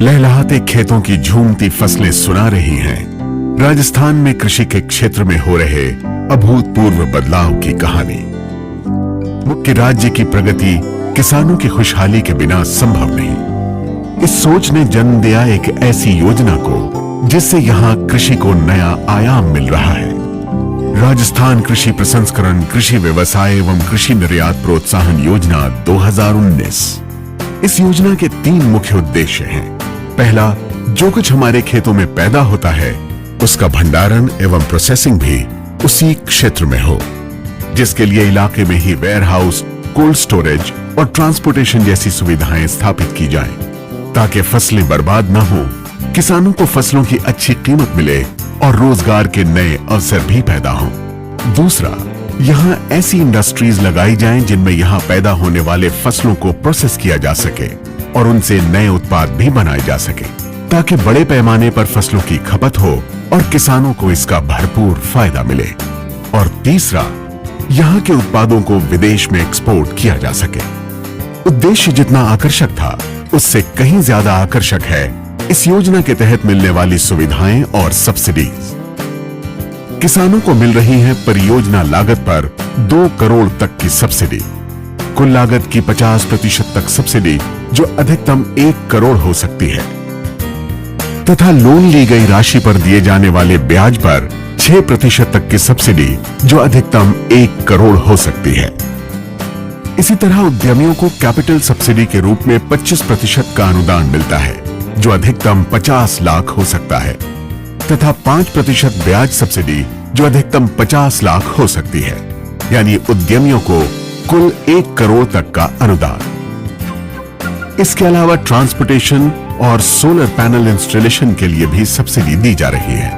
लहलहाते खेतों की झूमती फसलें सुना रही हैं राजस्थान में कृषि के क्षेत्र में हो रहे अभूतपूर्व बदलाव की कहानी। मुख्य राज्य की प्रगति किसानों की खुशहाली के बिना संभव नहीं। इस सोच ने जन्म दिया एक ऐसी योजना को जिससे यहां कृषि को नया आयाम मिल रहा है। राजस्थान कृषि प्रसंस्करण, कृषि व्यवसाय एवं कृषि निर्यात प्रोत्साहन योजना 2019। इस योजना के 3 मुख्य उद्देश्य हैं। पहला, जो कुछ हमारे खेतों में पैदा होता है उसका भंडारण एवं प्रोसेसिंग भी उसी क्षेत्र में हो, जिसके लिए इलाके में ही वेयर हाउस, कोल्ड स्टोरेज और ट्रांसपोर्टेशन जैसी सुविधाएं स्थापित की जाएं, ताकि फसलें बर्बाद न हो, किसानों को फसलों की अच्छी कीमत मिले और रोजगार के नए अवसर भी पैदा हों। दूसरा, यहाँ ऐसी इंडस्ट्रीज लगाई जाएं जिनमें यहाँ पैदा होने वाले फसलों को प्रोसेस किया जा सके और उनसे नए उत्पाद भी बनाए जा सके, ताकि बड़े पैमाने पर फसलों की खपत हो और किसानों को इसका भरपूर फायदा मिले। और तीसरा, यहाँ के उत्पादों को विदेश में एक्सपोर्ट किया जा सके। उद्देश्य जितना आकर्षक था उससे कहीं ज्यादा आकर्षक है इस योजना के तहत मिलने वाली सुविधाएं और सब्सिडीज। किसानों को मिल रही है परियोजना लागत पर 2 करोड़ तक की सब्सिडी, कुल लागत की 50% तक सब्सिडी जो अधिकतम 1 करोड़ हो सकती है, तथा लोन ली गई राशि पर दिए जाने वाले ब्याज पर 6% तक की सब्सिडी जो अधिकतम 1 करोड़ हो सकती है। इसी तरह उद्यमियों को कैपिटल सब्सिडी के रूप में 25% का अनुदान मिलता है जो अधिकतम 50 लाख हो सकता है, तथा 5% ब्याज सब्सिडी जो अधिकतम 50 लाख हो सकती है, यानी उद्यमियों को कुल 1 करोड़ तक का अनुदान। इसके अलावा ट्रांसपोर्टेशन और सोलर पैनल इंस्टॉलेशन के लिए भी सब्सिडी दी जा रही है।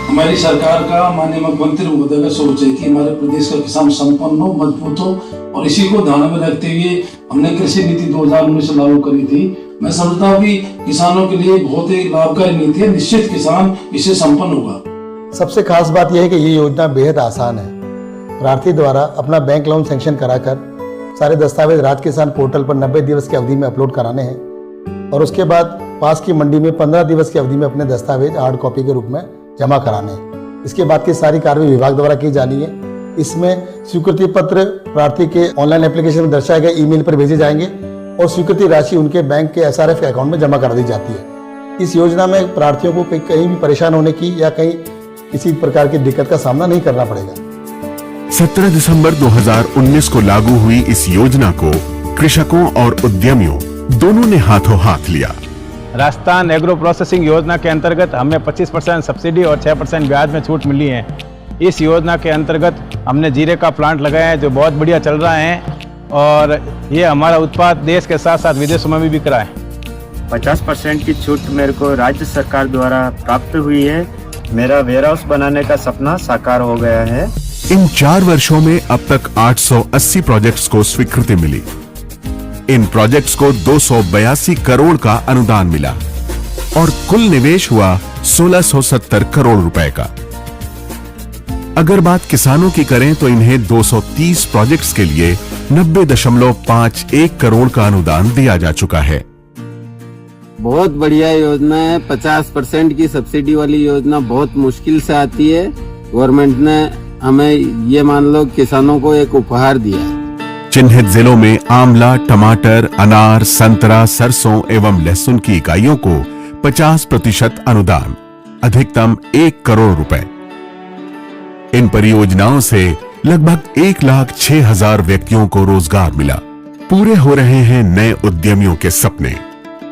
हमारी सरकार का, माननीय मुख्यमंत्री महोदय का सोच है कि हमारे प्रदेश का किसान संपन्न हो, मजबूत हो, और इसी को ध्यान में रखते हुए हमने कृषि नीति 2019 लागू करी थी। मैं समझता हूँ कि किसानों के लिए बहुत ही लाभकारी नीति है। निश्चित किसान इससे संपन्न होगा। सबसे खास बात यह है कि ये योजना बेहद आसान है। प्रार्थी द्वारा अपना बैंक लोन सैंक्शन कराकर सारे दस्तावेज राज किसान पोर्टल पर 90 दिवस की अवधि में अपलोड कराने हैं और उसके बाद पास की मंडी में 15 दिवस की अवधि में अपने दस्तावेज हार्ड कॉपी के रूप में जमा कराने हैं। इसके बाद की सारी कार्रवाई विभाग द्वारा की जानी है। इसमें स्वीकृति पत्र प्रार्थी के ऑनलाइन एप्लीकेशन में दर्शाए गए ईमेल पर भेजे जाएंगे और स्वीकृति राशि उनके बैंक के SRF के अकाउंट में जमा करा दी जाती है। इस योजना में प्रार्थियों को कहीं भी परेशान होने की या कहीं किसी प्रकार की दिक्कत का सामना नहीं करना पड़ेगा। 17 दिसंबर 2019 को लागू हुई इस योजना को कृषकों और उद्यमियों दोनों ने हाथों हाथ लिया। राजस्थान एग्रो प्रोसेसिंग योजना के अंतर्गत हमें 25% सब्सिडी और 6% ब्याज में छूट मिली है। इस योजना के अंतर्गत हमने जीरे का प्लांट लगाया है जो बहुत बढ़िया चल रहा है और ये हमारा उत्पाद देश के साथ साथ विदेशों में भी बिक रहा है। 50% की छूट मेरे को राज्य सरकार द्वारा प्राप्त हुई है। मेरा वेयर हाउस बनाने का सपना साकार हो गया है। इन 4 वर्षों में अब तक 880 प्रोजेक्ट्स को स्वीकृति मिली। इन प्रोजेक्ट्स को 282 करोड़ का अनुदान मिला और कुल निवेश हुआ 1670 करोड़ रुपए का। अगर बात किसानों की करें तो इन्हें 230 प्रोजेक्ट्स के लिए 90.51 करोड़ का अनुदान दिया जा चुका है। बहुत बढ़िया योजना है। 50% की सब्सिडी वाली योजना बहुत मुश्किल से आती है। गवर्नमेंट ने हमें ये मान लो किसानों को एक उपहार दिया है। चिन्हित जिलों में आंवला, टमाटर, अनार, संतरा, सरसों एवं लहसुन की इकाइयों को 50% अनुदान, अधिकतम 1 करोड़ रुपए। इन परियोजनाओं से लगभग 1,06,000 व्यक्तियों को रोजगार मिला। पूरे हो रहे हैं नए उद्यमियों के सपने।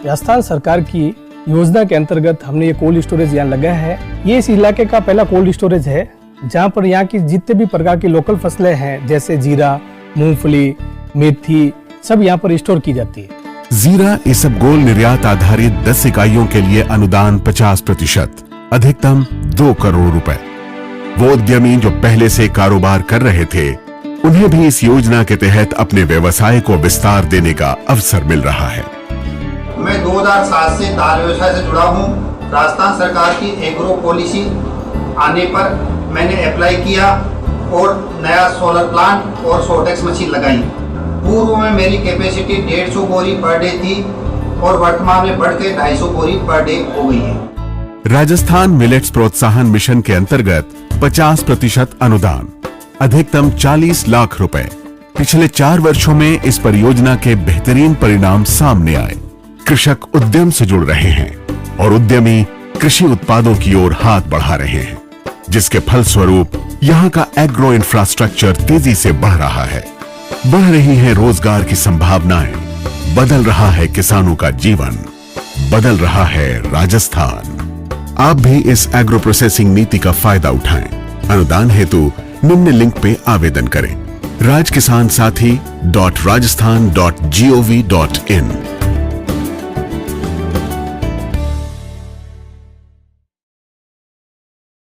राजस्थान सरकार की योजना के अंतर्गत हमने ये कोल्ड स्टोरेज यहाँ लगा है। ये इस इलाके का पहला कोल्ड स्टोरेज है जहाँ पर यहाँ की जितने भी प्रकार की लोकल फसलें हैं जैसे जीरा, मूंगफली, मेथी, सब यहाँ पर स्टोर की जाती है। जीरा इसबगोल निर्यात आधारित 10 इकाइयों के लिए अनुदान 50%, अधिकतम 2 करोड़ रुपए। वो उद्यमी जो पहले से कारोबार कर रहे थे उन्हें भी इस योजना के तहत अपने व्यवसाय को विस्तार देने का अवसर मिल रहा है। मैं 2007 से दाल व्यवसाय से जुड़ा हूँ। राजस्थान सरकार की एग्रो पॉलिसी आने पर मैंने अप्लाई किया और नया सोलर प्लांट और सोटेक्स मशीन लगाई। पूर्व में मेरी कैपेसिटी 150 बोरी पर डे थी। और वर्तमान में बढ़ के 250 बोरी पर डे हो गई है। राजस्थान मिलेट्स प्रोत्साहन मिशन के अंतर्गत 50% अनुदान, अधिकतम 40 लाख रुपए। पिछले 4 वर्षों में इस परियोजना के बेहतरीन परिणाम सामने आए। कृषक उद्यम से जुड़ रहे हैं और उद्यमी कृषि उत्पादों की ओर हाथ बढ़ा रहे हैं, जिसके फलस्वरूप यहाँ का एग्रो इंफ्रास्ट्रक्चर तेजी से बढ़ रहा है। बढ़ रही है रोजगार की संभावनाएं, बदल रहा है किसानों का जीवन, बदल रहा है राजस्थान। आप भी इस एग्रो प्रोसेसिंग नीति का फायदा उठाएं। अनुदान हेतु निम्न लिंक पे आवेदन करें: rajkisansathi.rajasthan.gov.in।